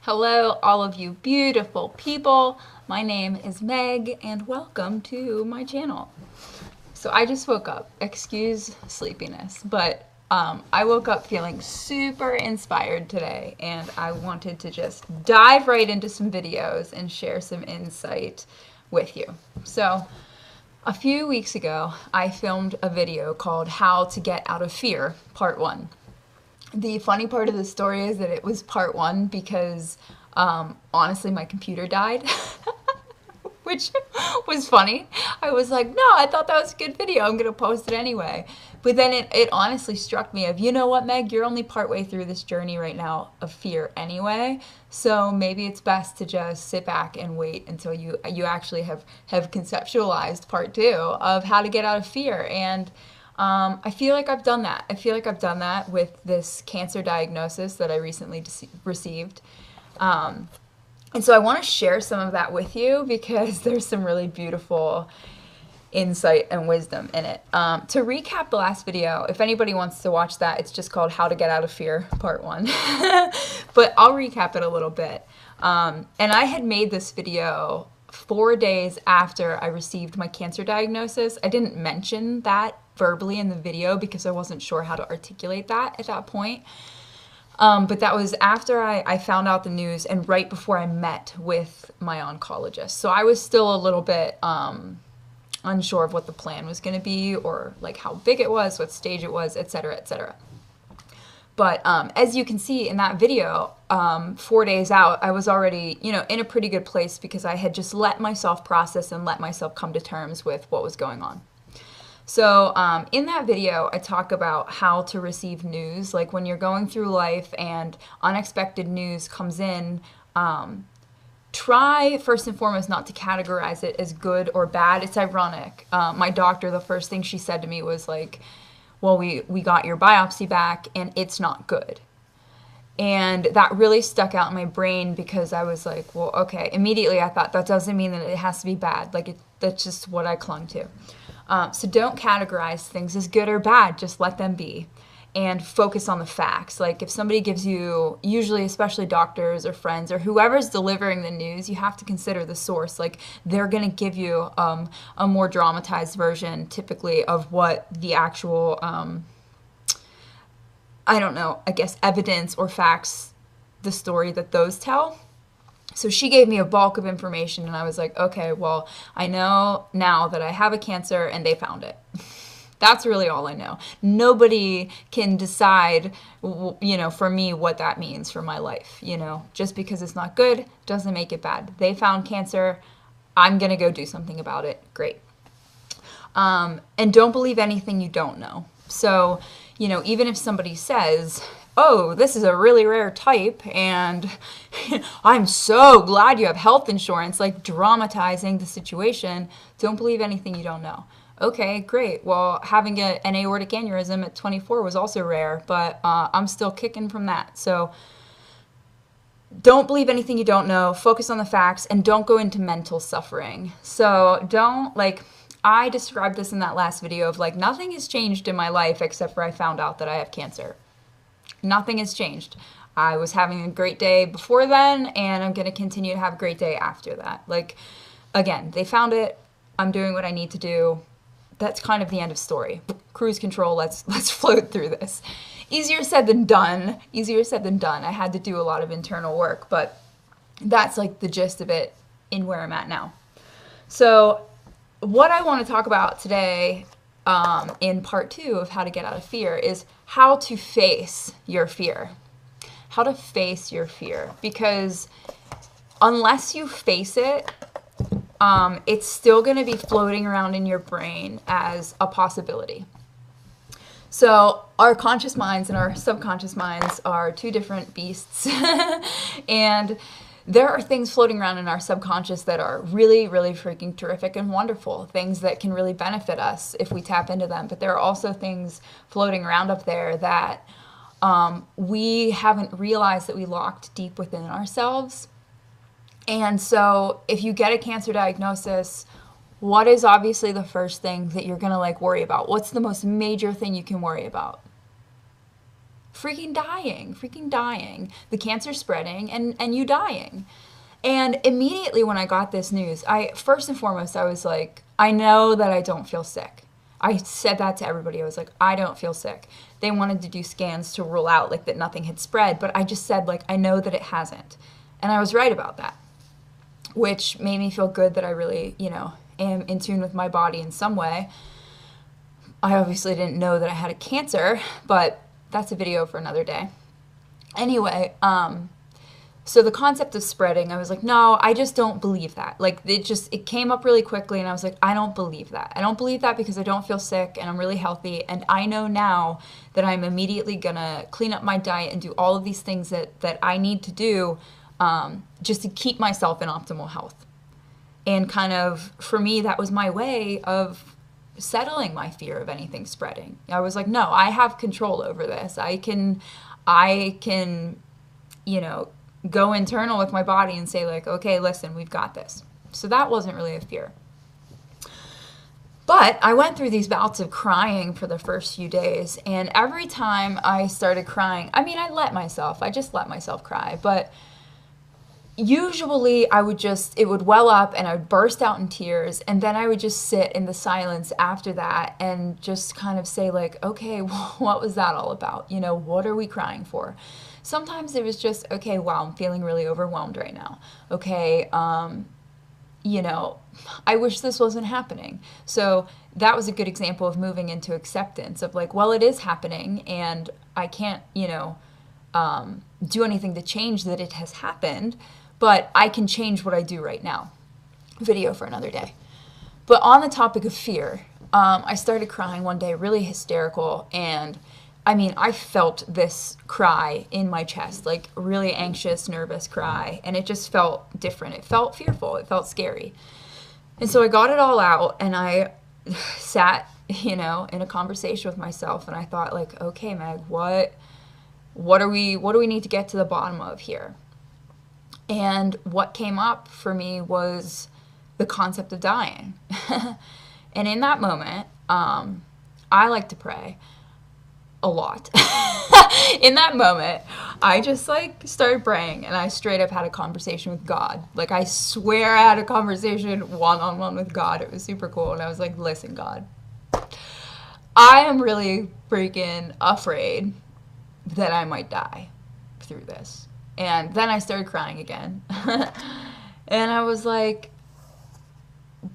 Hello, all of you beautiful people. My name is Meg, and welcome to my channel. So I just woke up. Excuse sleepiness, but I woke up feeling super inspired today, and I wanted to just dive right into some videos and share some insight with you. So a few weeks ago, I filmed a video called How to Get Out of Fear, Part 1. The funny part of the story is that it was part 1 because honestly my computer died, which was funny. I was like, no, I thought that was a good video. I'm going to post it anyway. But then it honestly struck me of, you know what, Meg, you're only partway through this journey right now of fear anyway. So maybe it's best to just sit back and wait until you actually have conceptualized part 2 of how to get out of fear. And I feel like I've done that. I feel like I've done that with this cancer diagnosis that I recently received. And so I want to share some of that with you because there's some really beautiful insight and wisdom in it. To recap the last video, if anybody wants to watch that, it's just called How to Get Out of Fear, Part 1. But I'll recap it a little bit. And I had made this video 4 days after I received my cancer diagnosis. I didn't mention that verbally in the video because I wasn't sure how to articulate that at that point. But that was after I found out the news and right before I met with my oncologist. So I was still a little bit unsure of what the plan was going to be or like how big it was, what stage it was, etc., etc. But as you can see in that video, 4 days out, I was already, in a pretty good place because I had just let myself process and let myself come to terms with what was going on. So in that video, I talk about how to receive news. Like when you're going through life and unexpected news comes in, try first and foremost not to categorize it as good or bad. It's ironic. My doctor, the first thing she said to me was like, well, we got your biopsy back and it's not good. And that really stuck out in my brain because I was like, well, okay. Immediately I thought that doesn't mean that it has to be bad. Like that's just what I clung to. So don't categorize things as good or bad. Just let them be and focus on the facts. Like if somebody gives you, usually especially doctors or friends or whoever's delivering the news, you have to consider the source. Like they're going to give you a more dramatized version typically of what the actual, I guess evidence or facts, the story that those tell. So she gave me a bulk of information and I was like, okay, well, I know now that I have a cancer and they found it. That's really all I know. Nobody can decide, for me what that means for my life. Just because it's not good doesn't make it bad. They found cancer. I'm going to go do something about it. Great. And don't believe anything you don't know. So, even if somebody says, oh, this is a really rare type, and I'm so glad you have health insurance, like dramatizing the situation, don't believe anything you don't know. Okay, great. Well, having an aortic aneurysm at 24 was also rare, but I'm still kicking from that. So don't believe anything you don't know. Focus on the facts, and don't go into mental suffering. So don't, I described this in that last video of nothing has changed in my life except for I found out that I have cancer. Nothing has changed. I was having a great day before then, and I'm going to continue to have a great day after that. Again, they found it. I'm doing what I need to do. That's kind of the end of story. Cruise control, let's float through this. Easier said than done. Easier said than done. I had to do a lot of internal work, but that's the gist of it in where I'm at now. So what I want to talk about today in part 2 of How to Get Out of Fear is how to face your fear. How to face your fear. Because unless you face it, it's still going to be floating around in your brain as a possibility. So our conscious minds and our subconscious minds are two different beasts. And there are things floating around in our subconscious that are really, really freaking terrific and wonderful. Things that can really benefit us if we tap into them. But there are also things floating around up there that we haven't realized that we locked deep within ourselves. And so if you get a cancer diagnosis, what is obviously the first thing that you're going to worry about? What's the most major thing you can worry about? freaking dying, the cancer spreading and you dying. And immediately when I got this news, first and foremost, I was like, I know that I don't feel sick. I said that to everybody. I was like, I don't feel sick. They wanted to do scans to rule out like that nothing had spread, but I just said like, I know that it hasn't. And I was right about that, which made me feel good that I really, am in tune with my body in some way. I obviously didn't know that I had a cancer, but that's a video for another day. Anyway, so the concept of spreading, I was like, no, I just don't believe that. Like, it came up really quickly, and I was like, I don't believe that. I don't believe that because I don't feel sick, and I'm really healthy, and I know now that I'm immediately gonna clean up my diet and do all of these things that I need to do just to keep myself in optimal health. And kind of, for me, that was my way of settling my fear of anything spreading. I was like, no, I have control over this. I can, go internal with my body and say like, okay, listen, we've got this. So that wasn't really a fear. But I went through these bouts of crying for the first few days, and every time I started crying, I just let myself cry, but usually it would well up and I would burst out in tears, and then I would just sit in the silence after that and just kind of say like, okay, well, what was that all about? What are we crying for? Sometimes it was just, okay, wow, I'm feeling really overwhelmed right now. Okay, I wish this wasn't happening. So that was a good example of moving into acceptance of like, well, it is happening and I can't, do anything to change that it has happened, but I can change what I do right now. Video for another day. But on the topic of fear, I started crying one day, really hysterical, and I felt this cry in my chest, like really anxious, nervous cry, and it just felt different. It felt fearful. It felt scary. And so I got it all out, and I sat, in a conversation with myself, and I thought like, okay, Meg, what do we need to get to the bottom of here? And what came up for me was the concept of dying. And in that moment, I like to pray a lot. In that moment, I just like started praying, and I straight up had a conversation with God. Like, I swear I had a conversation one-on-one with God. It was super cool. And I was like, listen, God, I am really freaking afraid that I might die through this. And then I started crying again. And I was like,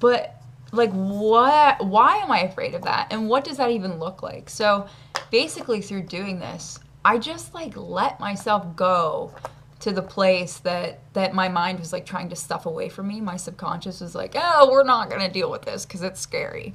but like, what, why am I afraid of that? And what does that even look like? So basically through doing this, I just like let myself go to the place that my mind was like trying to stuff away from me. My subconscious was like, oh, we're not going to deal with this because it's scary.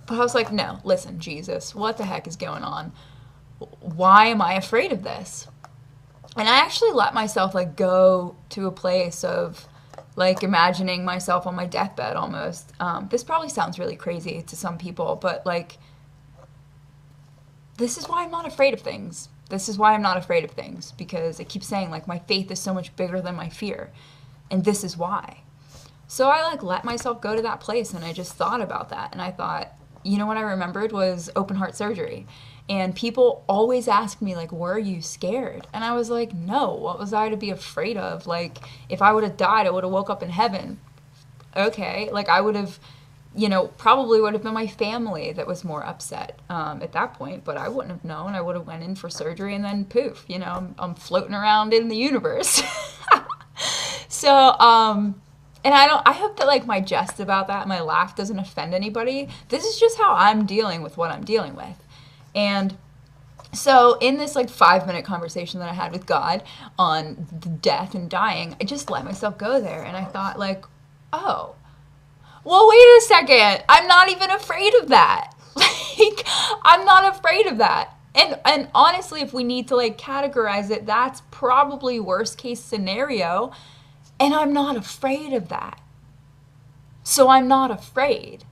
But I was like, no, listen, Jesus, what the heck is going on? Why am I afraid of this? And I actually let myself like go to a place of like imagining myself on my deathbed almost. This probably sounds really crazy to some people, but like, this is why I'm not afraid of things. This is why I'm not afraid of things, because I keep saying like my faith is so much bigger than my fear. And this is why. So I like let myself go to that place, and I just thought about that. And I thought, what I remembered was open heart surgery. And people always ask me, like, were you scared? And I was like, no, what was I to be afraid of? Like, if I would have died, I would have woke up in heaven. Okay, like, I would have, probably would have been my family that was more upset at that point. But I wouldn't have known. I would have went in for surgery, and then poof, I'm floating around in the universe. So, and I hope that, like, my jest about that, my laugh doesn't offend anybody. This is just how I'm dealing with what I'm dealing with. And so in this like 5-minute conversation that I had with God on death and dying, I just let myself go there. And I thought like, oh, well, wait a second. I'm not even afraid of that. Like, I'm not afraid of that. And honestly, if we need to like categorize it, that's probably worst case scenario. And I'm not afraid of that. So I'm not afraid.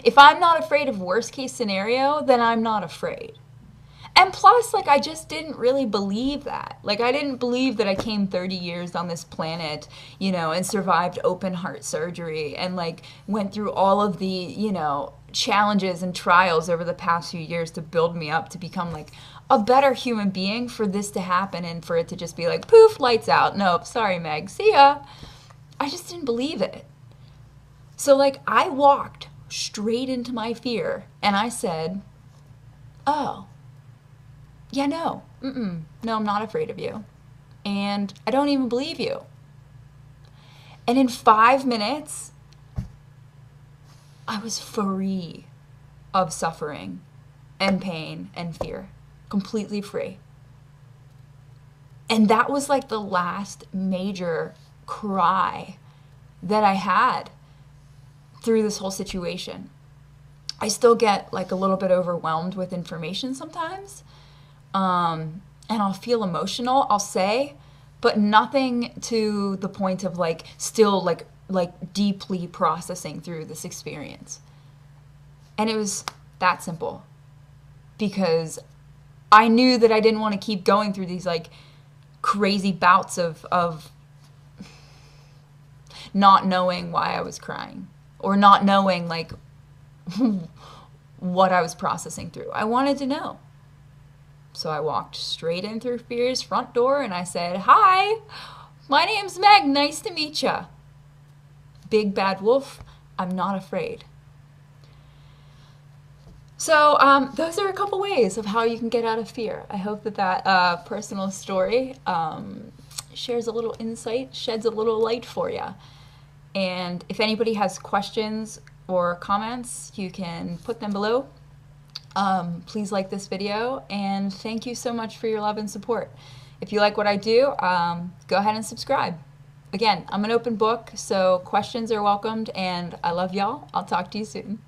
If I'm not afraid of worst case scenario, then I'm not afraid. And plus, like, I just didn't really believe that. Like, I didn't believe that I came 30 years on this planet, and survived open heart surgery and, like, went through all of the, challenges and trials over the past few years to build me up to become, like, a better human being for this to happen and for it to just be like, poof, lights out. Nope, sorry, Meg. See ya. I just didn't believe it. So, like, I walked straight into my fear and I said, oh, yeah, no. No, I'm not afraid of you. And I don't even believe you. And in 5 minutes, I was free of suffering and pain and fear. Completely free. And that was like the last major cry that I had through this whole situation. I still get like a little bit overwhelmed with information sometimes. And I'll feel emotional, I'll say, but nothing to the point of like still like deeply processing through this experience. And it was that simple because I knew that I didn't want to keep going through these like crazy bouts of not knowing why I was crying or not knowing like what I was processing through. I wanted to know. So I walked straight in through Fear's front door and I said, "Hi, my name's Meg. Nice to meet ya. Big bad wolf, I'm not afraid." So those are a couple ways of how you can get out of fear. I hope that personal story shares a little insight, sheds a little light for you. And if anybody has questions or comments, you can put them below. Please like this video, and thank you so much for your love and support. If you like what I do, go ahead and subscribe. Again, I'm an open book, so questions are welcomed, and I love y'all. I'll talk to you soon.